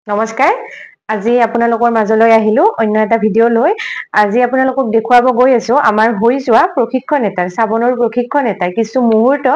নমস্কাৰ আজি আপোনালোকৰ মাজলৈ আহিলো অন্য এটা ভিডিও লৈ আজি আপোনালোকক দেখুৱাব গৈ আছো আমাৰ হৈ যোৱা প্ৰশিক্ষণ এটাৰ সাবনৰ প্ৰশিক্ষণ এটাৰ কিছু মুহূৰ্ত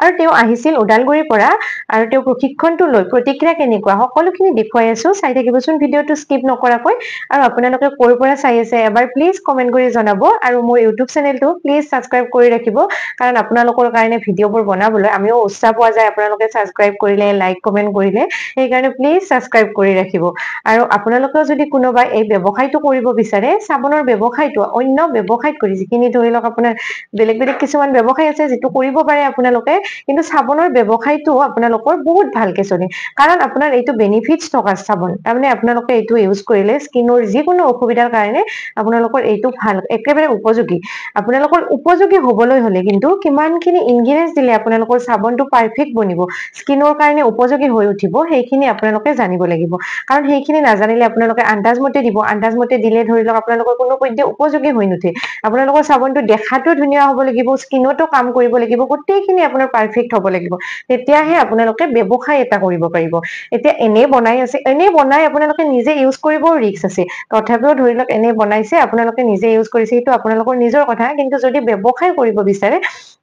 আৰু তেওঁ আহিছিল ওদালগুৰিৰ পৰা আৰু তেওঁ প্ৰশিক্ষণটো লৈ প্ৰতিক্ৰিয়া কেনেকুৱা সকলোখিনি দেখুৱাই আছো চাই থাকিবচোন ভিডিওটো স্কিপ নকৰাকৈ আৰু আপোনালোকে ক'ৰ পৰা চাই আছে এবাৰ প্লিজ কমেন্ট কৰি জনাব আৰু মোৰ ইউটিউব চেনেলটো প্লিজ সাবস্ক্ৰাইব কৰি ৰাখিব কাৰণ আপোনালোকৰ কাৰণে ভিডিওবোৰ বনাবলৈ আমিও উৎসাহ পোৱা যায় আপোনালোকে সাবস্ক্ৰাইব কৰিলে লাইক কমেন্ট কৰিলে সেই কাৰণে প্লিজ সাবস্ক্ৰাইব কৰি ৰাখিব আৰু আপোনালোকে যদি কোনোবা এই ব্যৱসায়টো কৰিব বিচাৰে সাবনৰ ব্যৱসায়টো অন্য ব্যৱসায়ত কৰি যিখিনি ধৰি লওক আপোনাৰ বেলেগ বেলেগ কিছুমান ব্যৱসায় আছে যেটো কৰিব পাৰে আপোনালোকে কিন্তু সাবনৰ ব্যৱসায়টো আপোনালোকৰ বহুত ভালকে চলে কাৰণ আপোনাৰ এইটো বেনিফিটস থকা সাবন তাৰমানে আপোনালোকে এইটো ইউজ কৰিলে স্কিনৰ যিকোনো অসুবিধাৰ কাৰণে আপোনালোকৰ এইটো ভাল একেবাৰে উপযোগী আপোনালোকৰ উপযোগী হ'বলৈ হলে কিন্তু কিমানখিনি ইনগ্ৰেডিয়েন্টস দিলে আপোনালোকৰ সাবনটো পাৰফেক্ট বনিব স্কিনৰ কাৰণে উপযোগী হৈ উঠিব সেইখিনি আপোনালোকে জানিব লাগিব কাৰণ সেইখিনি নাজানিলে আপোনালোকে আন্দাজমতে দিব আন্দাজমতে দিলে ধৰি লওক আপোনালোকৰ কোনো পধ্যে উপযোগী হৈ নুঠে আপোনালোকৰ সাবনটো দেখাটো ধুনীয়া হ'ব লাগিব স্কিনতো কাম কৰিব লাগিব গোটেইখিনি আপোনাৰ পাৰফেক্ট হ'ব লাগিব তেতিয়াহে আপোনালোকে ব্যৱসায় এটা কৰিব পাৰিব এতিয়া এনে বনাই আছে এনে বনাই আপোনালোকে নিজে ইউজ কৰিব ৰিস্ক আছে তথাপিও ধৰি লওক এনে বনাইছে আপোনালোকে নিজে ইউজ কৰিছে সেইটো আপোনালোকৰ নিজৰ কথা কিন্তু যদি ব্যৱসায় কৰিব বিচাৰে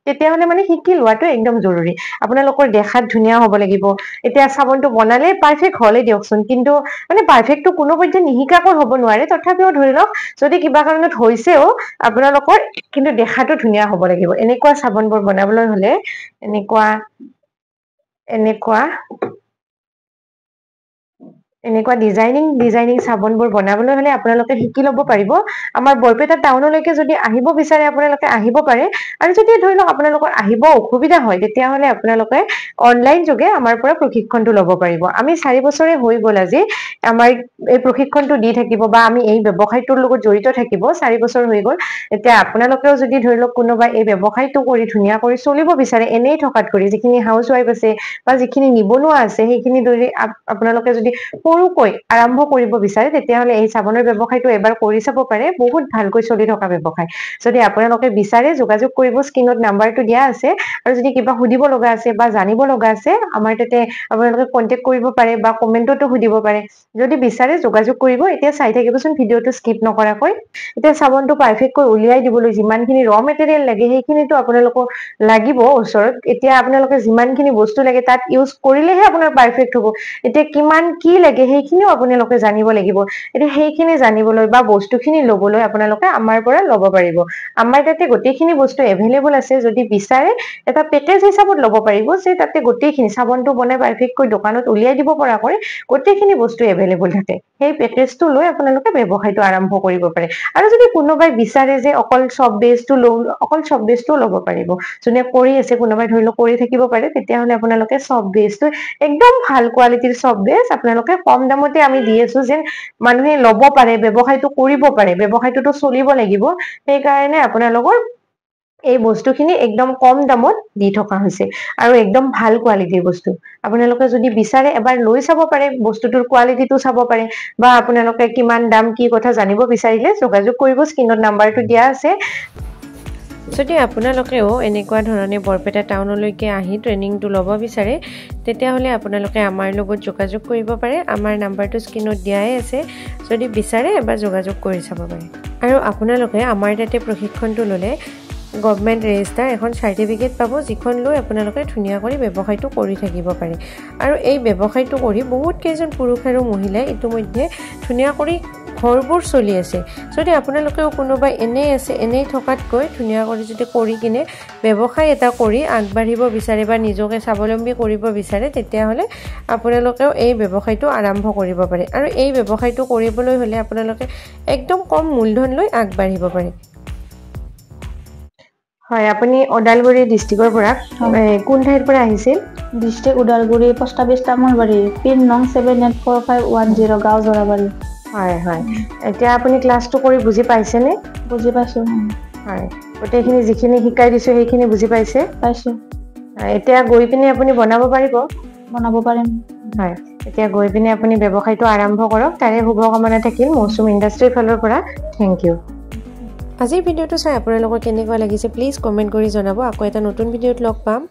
তেতিয়াহলে মানে শিকি লোৱাটো একদম জৰুৰী আপোনালোকৰ দেখাত ধুনীয়া হ'ব লাগিব এতিয়া সাবনটো বনালে পাৰফেক্ট হলে দিয়কচোন কিন্তু মানে পাৰফেক্টটো কোনো পধ্যে নিহিকাকৈ হ'ব নোৱাৰে তথাপিও ধৰি লওক যদি কিবা কাৰণত হৈছেও আপোনালোকৰ কিন্তু দেখাটো ধুনীয়া হ'ব লাগিব এনেকুৱা সাবনবোৰ বনাবলৈ হলে এনেকুৱা ডিজাইনিং সাবনবোৰ বনাবলৈ হলে আপোনালোকে শিকি ল'ব পাৰিব আমাৰ বৰপেটা টাউনলৈকে যদি আহিব বিচাৰে আপোনালোকে আহিব পাৰে আৰু যদি ধৰি লওক আপোনালোকৰ আহিব অসুবিধা হয় তেতিয়াহলে আপোনালোকে অনলাইন যোগে আমাৰ পৰা প্ৰশিক্ষণটো ল'ব পাৰিব আমি 4 বছৰে হৈ গল আজি আমাৰ এই প্ৰশিক্ষণটো দি থাকিব বা আমি এই ব্যৱসায়টোৰ লগত জড়িত থাকিব 4 বছৰ হৈ গল এতিয়া আপোনালোকেও যদি ধৰি লওক কোনোবা এই ব্যৱসায়টো কৰি ধুনীয়া কৰি চলিব বিচাৰে এনেই থকাত কৰি যিখিনি হাউস ওয়াইফ আছে বা যিখিনি নিবনুৱা আছে সেইখিনি ধৰি আপোনালোকে যদি সৰুকৈ আৰম্ভ কৰিব বিচাৰে তেতিয়াহলে এই সাবনৰ ব্যৱসায়টো এবাৰ কৰি চাব পাৰে বহুত ভালকৈ চলি থকা ব্যৱসায় যদি আপোনালোকে বিচাৰে যোগাযোগ কৰিব স্ক্ৰিনত নাম্বাৰটো দিয়া আছে আৰু যদি কিবা সুধিব লগা আছে বা জানিব লগা আছে আমাৰ তাতে আপোনালোকে কন্টাক্ট কৰিব পাৰে বা কমেন্টতো সুধিব পাৰে যদি বিচাৰে যোগাযোগ কৰিব এতিয়া চাই থাকিবচোন ভিডিওটো স্কিপ নকৰাকৈ এতিয়া সাবনটো পাৰফেক্টকৈ উলিয়াই দিবলৈ যিমানখিনি ৰ মেটেৰিয়েল লাগে সেইখিনিটো আপোনালোকক লাগিব ওচৰত এতিয়া আপোনালোকে যিমানখিনি বস্তু লাগে তাত ইউজ কৰিলেহে আপোনাৰ পাৰফেক্ট হ'ব এতিয়া কিমান কি লাগে সেইখিনিও আপোনালোকে জানিব লাগিব এতিয়া সেইখিনি জানিবলৈ বা বস্তুখিনি লবলৈ আপোনালোকে আমাৰ পৰা ল'ব পাৰিব আমাৰ তাতে গোটেইখিনি বস্তু এভেইলেবল আছে যদি বিচাৰে এটা পেকেজ হিচাপত ল'ব পাৰিব যে তাতে গোটেইখিনি সাবনটো বনাই পাৰফেক্টকৈ দোকানত উলিয়াই দিব পৰাকৈ গোটেইখিনি বস্তু এভেইলেবল থাকে সেই পেকেজটো লৈ আপোনালোকে ব্যৱসায়টো আৰম্ভ কৰিব পাৰে আৰু যদি কোনোবাই বিচাৰে যে অকল সব বেছটো ল'ব পাৰিব যোনে কৰি আছে কোনোবাই ধৰি লওক কৰি থাকিব পাৰে তেতিয়াহলে আপোনালোকে সব বেছটো একদম ভাল কোৱালিটিৰ সব বেছ আপোনালোকে কম দামতে আমি দি আছো যেন মানুহে ল'ব পাৰে ব্যৱসায়টো কৰিব পাৰে ব্যৱসায়টোতো চলিব লাগিব সেই কাৰণে আপোনালোকৰ এই বস্তুখিনি একদম কম দামত দি থকা হৈছে আৰু একদম ভাল কোৱালিটিৰ বস্তু আপোনালোকে যদি বিচাৰে এবাৰ লৈ চাব পাৰে বস্তুটোৰ কোৱালিটিটো চাব পাৰে বা আপোনালোকে কিমান দাম কি কথা জানিব বিচাৰিলে যোগাযোগ কৰিব স্ক্ৰিনত নাম্বাৰটো দিয়া আছে যদি আপোনালোকেও এনেকুৱা ধৰণে বৰপেটা টাউনলৈকে আহি ট্ৰেনিংটো ল'ব বিচাৰে তেতিয়াহলে আপোনালোকে আমাৰ লগত যোগাযোগ কৰিব পাৰে আমাৰ নাম্বাৰটো স্ক্ৰিনত দিয়াই আছে যদি বিচাৰে এবাৰ যোগাযোগ কৰি চাব পাৰে আৰু আপোনালোকে আমাৰ তাতে প্ৰশিক্ষণটো ল'লে গভৰ্নমেন্ট ৰেজিষ্টাৰ এখন সাৰ্টিফিকেট পাব যিখন লৈ আপোনালোকে ধুনীয়া কৰি ব্যৱসায়টো কৰি থাকিব পাৰে আৰু এই ব্যৱসায়টো কৰি বহুত কেইজন পুৰুষ আৰু মহিলাই ইতিমধ্যে ধুনীয়া কৰি ঘৰবোৰ চলি আছে যদি আপোনালোকেও কোনোবা এনেই থকাতকৈ ধুনীয়া কৰি যদি কৰি কিনে ব্যৱসায় এটা কৰি আগবাঢ়িব বিচাৰে বা নিজকে স্বাৱলম্বী কৰিব বিচাৰে তেতিয়াহলে আপোনালোকেও এই ব্যৱসায়টো আৰম্ভ কৰিব পাৰে আৰু এই ব্যৱসায়টো কৰিবলৈ হলে আপোনালোকে একদম কম মূলধন লৈ আগবাঢ়িব পাৰে হয় আপুনি ওদালগুৰি ডিস্ট্ৰিক্টৰ পৰা কোন ঠাইৰ পৰা আহিছিল district Udalguri post office Tamulbari pin নং 784510 গাঁও জৰাবাৰী হয় হয় এতিয়া আপুনি ক্লাছটো কৰি বুজি পাইছে নে বুজি পাইছো হয় গোটেইখিনি যিখিনি শিকাই দিছো সেইখিনি বুজি পাইছে এতিয়া গৈ পিনে আপুনি বনাব পাৰিম হয় এতিয়া গৈ পিনে আপুনি ব্যৱসায়টো আৰম্ভ কৰক তাৰে শুভকামনা থাকিল মৌচুম ইণ্ডাষ্ট্ৰীৰ ফালৰ পৰা থ্যাংক ইউ আজিৰ ভিডিওটো চাই আপোনালোকৰ কেনেকুৱা লাগিছে প্লিজ কমেন্ট কৰি জনাব আকৌ এটা নতুন ভিডিওত লগ পাম